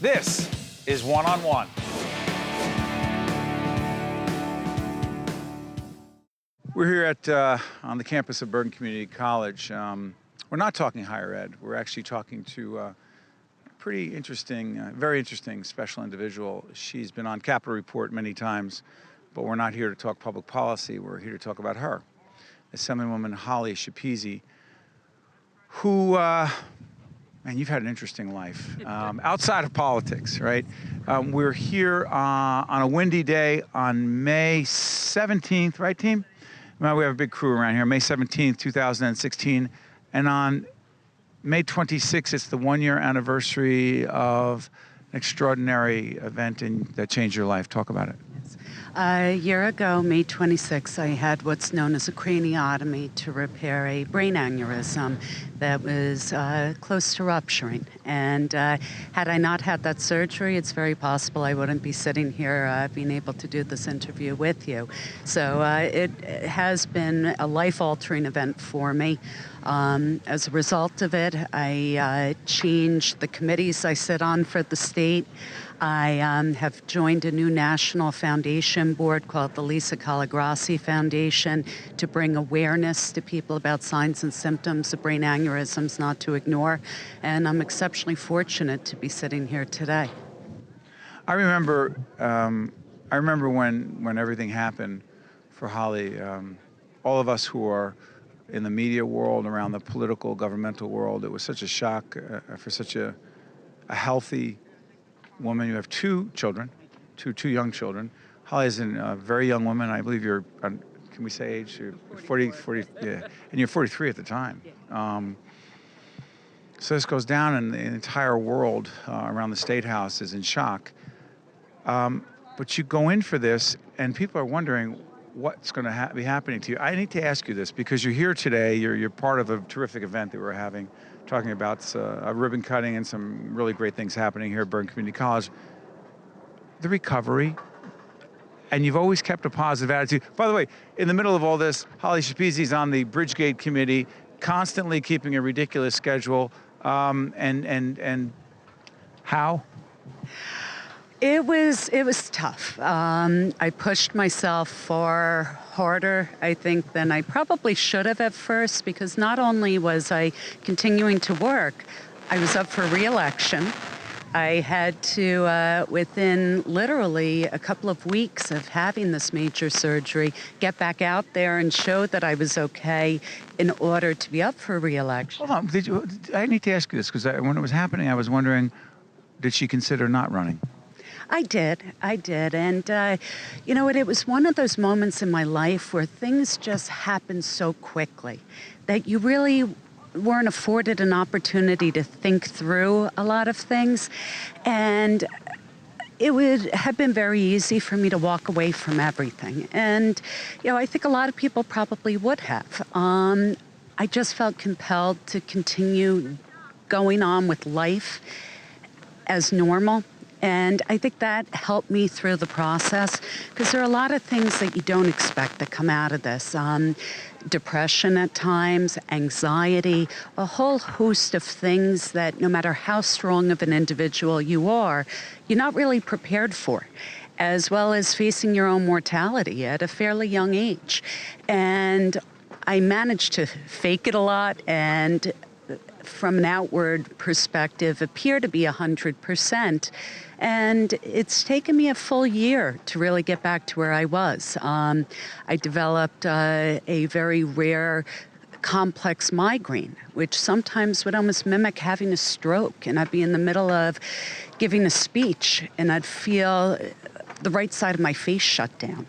This is One on One. We're here at on the campus of Bergen Community College. We're not talking higher ed. We're actually talking to a pretty interesting, very interesting special individual. She's been on Capitol Report many times, but we're not here to talk public policy. We're here to talk about her, Assemblywoman Holly Schepisi, who, man, you've had an interesting life outside of politics, right? We're here on a windy day on May 17th, right, team? Well, we have a big crew around here, May 17th, 2016. And on May 26th, it's the one-year anniversary of an extraordinary event that changed your life. Talk about it. A year ago, May 26, I had what's known as a craniotomy to repair a brain aneurysm that was close to rupturing. And had I not had that surgery, it's very possible I wouldn't be sitting here being able to do this interview with you. So it has been a life-altering event for me. As a result of it, I changed the committees I sit on for the state. I have joined a new national foundation board called the Lisa Calagrassi Foundation to bring awareness to people about signs and symptoms of brain aneurysms not to ignore. And I'm exceptionally fortunate to be sitting here today. I remember when everything happened for Holly. All of us who are in the media world, around the political, governmental world, it was such a shock for such a healthy woman. You have two children, two young children. Holly is a very young woman. I believe you're, can we say age? You're 40, yeah. And you're 43 at the time. So this goes down and the entire world around the State House is in shock. But you go in for this and people are wondering what's going to be happening to you. I need to ask you this because you're here today. You're part of a terrific event that we're having, talking about a ribbon cutting and some really great things happening here at Bergen Community College. The recovery, and you've always kept a positive attitude. By the way, in the middle of all this, Holly Schepisi's on the Bridgegate Committee, constantly keeping a ridiculous schedule. And how? It was tough. I pushed myself far harder, I think, than I probably should have at first, because not only was I continuing to work, I was up for re-election. I had to, within literally a couple of weeks of having this major surgery, get back out there and show that I was okay in order to be up for re-election. Hold on, I need to ask you this, because when it was happening, I was wondering, did she consider not running? I did. And you know what, it was one of those moments in my life where things just happened so quickly that you really weren't afforded an opportunity to think through a lot of things. And it would have been very easy for me to walk away from everything. And, you know, I think a lot of people probably would have. I just felt compelled to continue going on with life as normal. And I think that helped me through the process, because there are a lot of things that you don't expect that come out of this. Depression at times, anxiety, a whole host of things that no matter how strong of an individual you are, you're not really prepared for, as well as facing your own mortality at a fairly young age. And I managed to fake it a lot and from an outward perspective appear to be 100%. And it's taken me a full year to really get back to where I was. I developed a very rare complex migraine, which sometimes would almost mimic having a stroke. And I'd be in the middle of giving a speech and I'd feel the right side of my face shut down.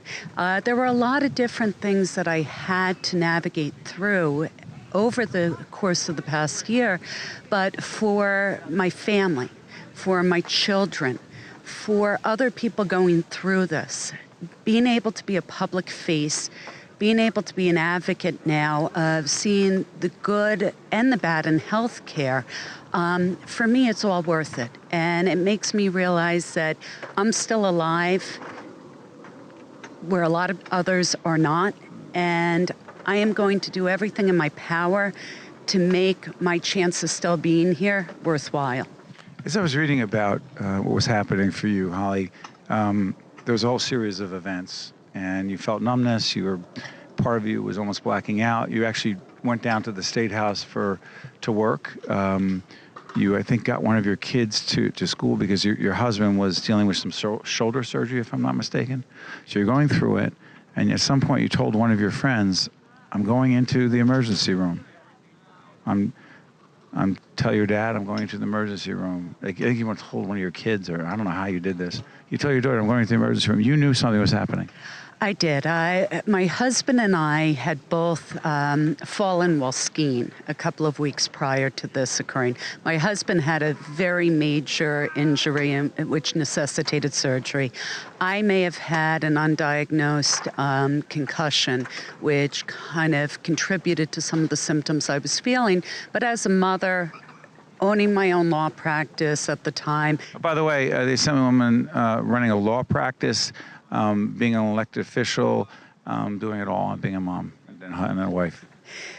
There were a lot of different things that I had to navigate through over the course of the past year, but for my family, for my children, for other people going through this, being able to be a public face, being able to be an advocate now of seeing the good and the bad in healthcare, for me, it's all worth it. And it makes me realize that I'm still alive where a lot of others are not. And I am going to do everything in my power to make my chance of still being here worthwhile. As I was reading about what was happening for you, Holly, there was a whole series of events, and you felt numbness. Part of you was almost blacking out. You actually went down to the State House to work. You, I think, got one of your kids to school because your husband was dealing with some shoulder surgery, if I'm not mistaken. So you're going through it, and at some point you told one of your friends, "I'm going into the emergency room. Tell your dad I'm going to the emergency room." Like, I think you told one of your kids, or I don't know how you did this. You tell your daughter, "I'm going to the emergency room." You knew something was happening. I did. My husband and I had both fallen while skiing a couple of weeks prior to this occurring. My husband had a very major injury which necessitated surgery. I may have had an undiagnosed concussion, which kind of contributed to some of the symptoms I was feeling. But as a mother, owning my own law practice at the time. By the way, the Assemblywoman running a law practice, being an elected official, doing it all, and being a mom and a wife.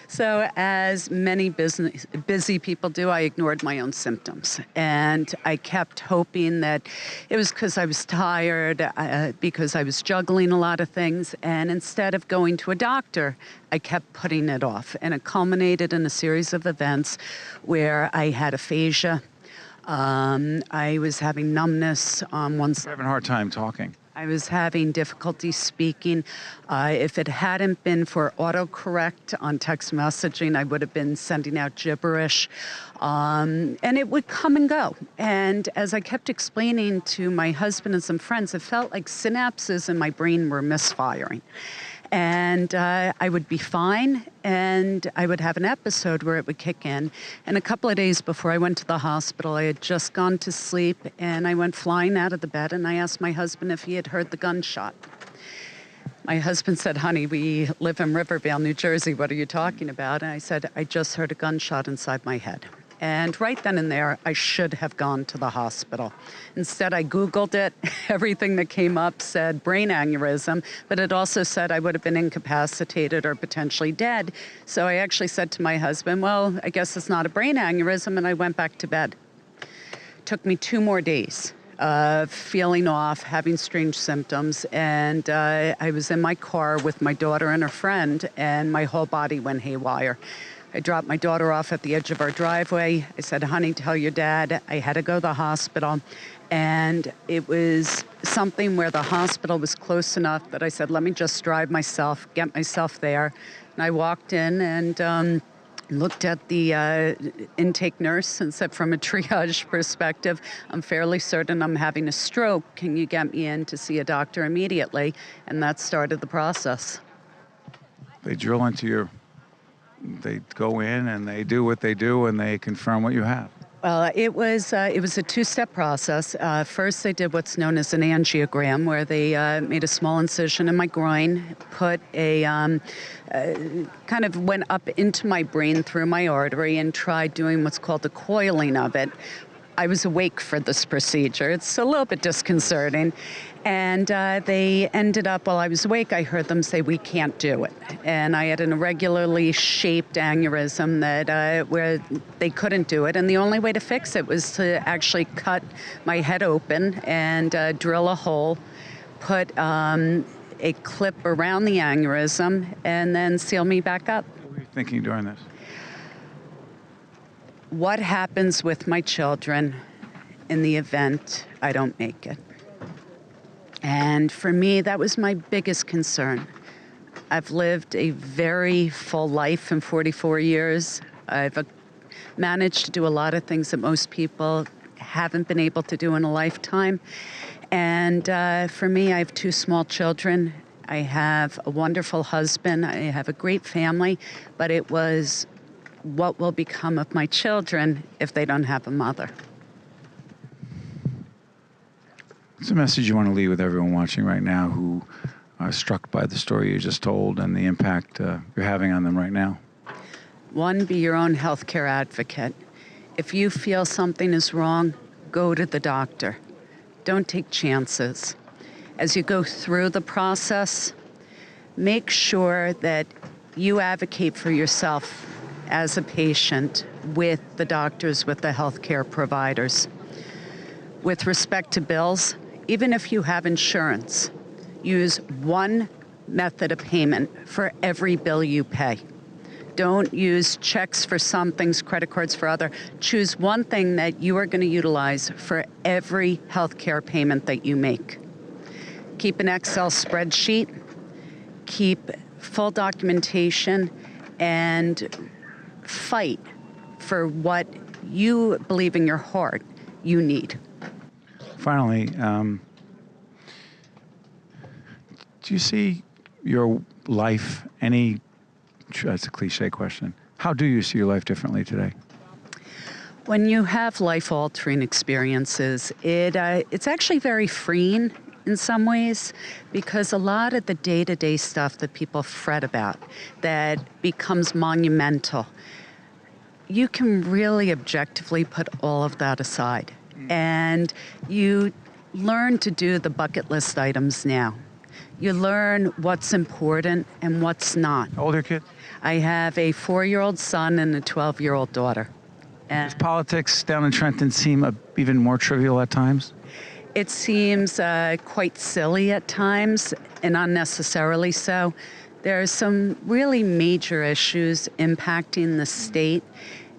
So as many busy people do, I ignored my own symptoms. And I kept hoping that it was because I was tired, because I was juggling a lot of things. And instead of going to a doctor, I kept putting it off. And it culminated in a series of events where I had aphasia. I was having numbness on one side. You're having a hard time talking. I was having difficulty speaking. If it hadn't been for autocorrect on text messaging, I would have been sending out gibberish. And it would come and go. And as I kept explaining to my husband and some friends, it felt like synapses in my brain were misfiring. And I would be fine, and I would have an episode where it would kick in. And a couple of days before I went to the hospital, I had just gone to sleep, and I went flying out of the bed, and I asked my husband if he had heard the gunshot. My husband said, "Honey, we live in Rivervale, New Jersey. What are you talking about?" And I said, "I just heard a gunshot inside my head." And right then and there, I should have gone to the hospital. Instead, I Googled it. Everything that came up said brain aneurysm, but it also said I would have been incapacitated or potentially dead. So I actually said to my husband, "Well, I guess it's not a brain aneurysm," and I went back to bed. Took me 2 more days of feeling off, having strange symptoms, and I was in my car with my daughter and her friend, and my whole body went haywire. I dropped my daughter off at the edge of our driveway. I said, "Honey, tell your dad." I had to go to the hospital. And it was something where the hospital was close enough that I said, "Let me just drive myself, get myself there." And I walked in and looked at the intake nurse and said, "From a triage perspective, I'm fairly certain I'm having a stroke. Can you get me in to see a doctor immediately?" And that started the process. They drill into they go in and they do what they do and they confirm what you have. Well, it was a 2-step process. First, they did what's known as an angiogram, where they made a small incision in my groin, put kind of went up into my brain through my artery and tried doing what's called the coiling of it. I was awake for this procedure. It's a little bit disconcerting. And they ended up, while I was awake, I heard them say, "We can't do it." And I had an irregularly shaped aneurysm that where they couldn't do it. And the only way to fix it was to actually cut my head open and drill a hole, put a clip around the aneurysm, and then seal me back up. What were you thinking during this? What happens with my children in the event I don't make it? And for me, that was my biggest concern. I've lived a very full life in 44 years. I've managed to do a lot of things that most people haven't been able to do in a lifetime. And for me, I have 2 small children. I have a wonderful husband. I have a great family, but it was what will become of my children if they don't have a mother. What's the message you want to leave with everyone watching right now who are struck by the story you just told and the impact you're having on them right now? 1, be your own healthcare advocate. If you feel something is wrong, go to the doctor. Don't take chances. As you go through the process, make sure that you advocate for yourself as a patient with the doctors, with the healthcare providers. with respect to bills, even if you have insurance, use one method of payment for every bill you pay. Don't use checks for some things, credit cards for other. Choose one thing that you are going to utilize for every healthcare payment that you make. Keep an Excel spreadsheet, keep full documentation, and fight for what you believe in your heart you need. Finally, do you see your life that's a cliche question. How do you see your life differently today? When you have life-altering experiences, it's actually very freeing in some ways, because a lot of the day-to-day stuff that people fret about that becomes monumental, you can really objectively put all of that aside. And you learn to do the bucket list items now. You learn what's important and what's not. How old are your kids? I have a 4-year-old son and a 12-year-old daughter. Does politics down in Trenton seem even more trivial at times? It seems quite silly at times, and unnecessarily so. There are some really major issues impacting the state,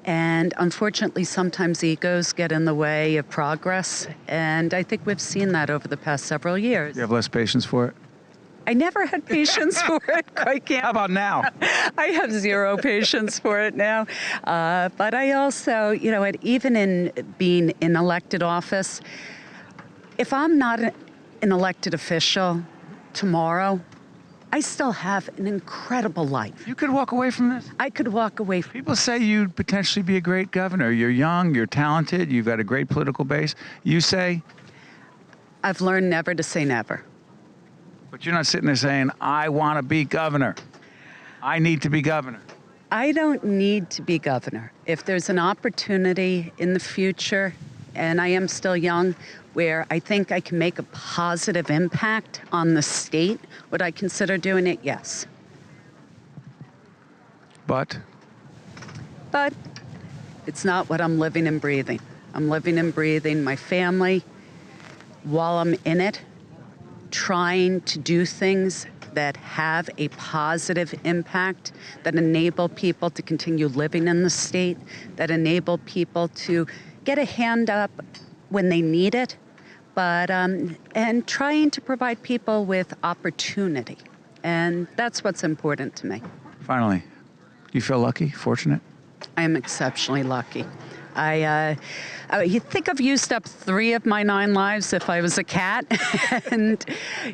and unfortunately sometimes egos get in the way of progress, and I think we've seen that over the past several years. You have less patience for it? I never had patience for it, quite candidly. How about now? I have zero patience for it now. But I also, even in being in elected office, if I'm not an elected official tomorrow, I still have an incredible life. You could walk away from this? I could walk away from People say you'd potentially be a great governor. You're young, you're talented, you've got a great political base. You say? I've learned never to say never. But you're not sitting there saying, I want to be governor. I need to be governor. I don't need to be governor. If there's an opportunity in the future, and I am still young, where I think I can make a positive impact on the state, would I consider doing it? Yes. But it's not what I'm living and breathing. I'm living and breathing my family while I'm in it, trying to do things that have a positive impact, that enable people to continue living in the state, that enable people to get a hand up when they need it, but and trying to provide people with opportunity. And that's what's important to me. finally, do you feel lucky, fortunate? I am exceptionally lucky. You think I've used up 3 of my 9 lives if I was a cat. And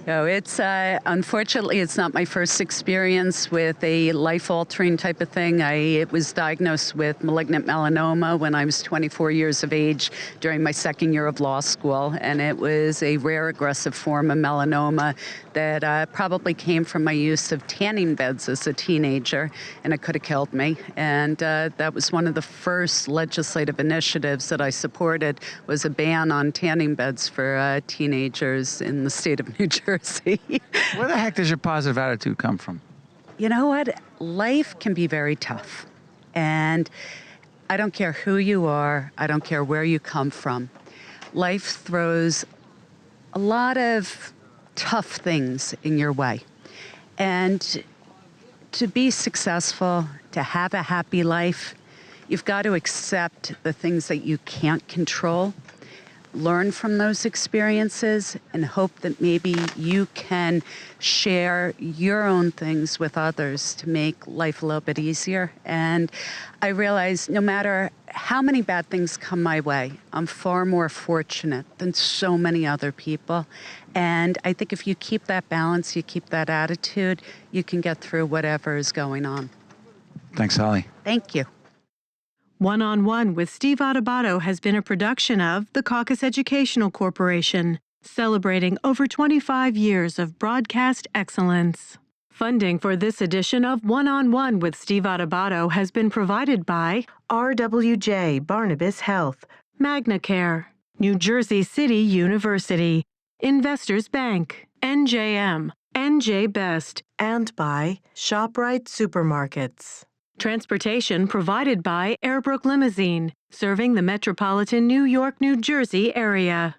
it's unfortunately, it's not my first experience with a life-altering type of thing. I was diagnosed with malignant melanoma when I was 24 years of age during my 2nd year of law school. And it was a rare aggressive form of melanoma that probably came from my use of tanning beds as a teenager, and it could have killed me. And that was one of the first legislative initiatives that I supported, was a ban on tanning beds for teenagers in the state of New Jersey. Where the heck does your positive attitude come from? You know what? Life can be very tough. And I don't care who you are. I don't care where you come from. Life throws a lot of tough things in your way. And to be successful, to have a happy life, you've got to accept the things that you can't control, learn from those experiences, and hope that maybe you can share your own things with others to make life a little bit easier. And I realize no matter how many bad things come my way, I'm far more fortunate than so many other people. And I think if you keep that balance, you keep that attitude, you can get through whatever is going on. Thanks, Holly. Thank you. One-on-One with Steve Adubato has been a production of the Caucus Educational Corporation, celebrating over 25 years of broadcast excellence. Funding for this edition of One-on-One with Steve Adubato has been provided by RWJ Barnabas Health, MagnaCare, New Jersey City University, Investors Bank, NJM, NJ Best, and by ShopRite Supermarkets. Transportation provided by Airbrook Limousine, serving the metropolitan New York, New Jersey area.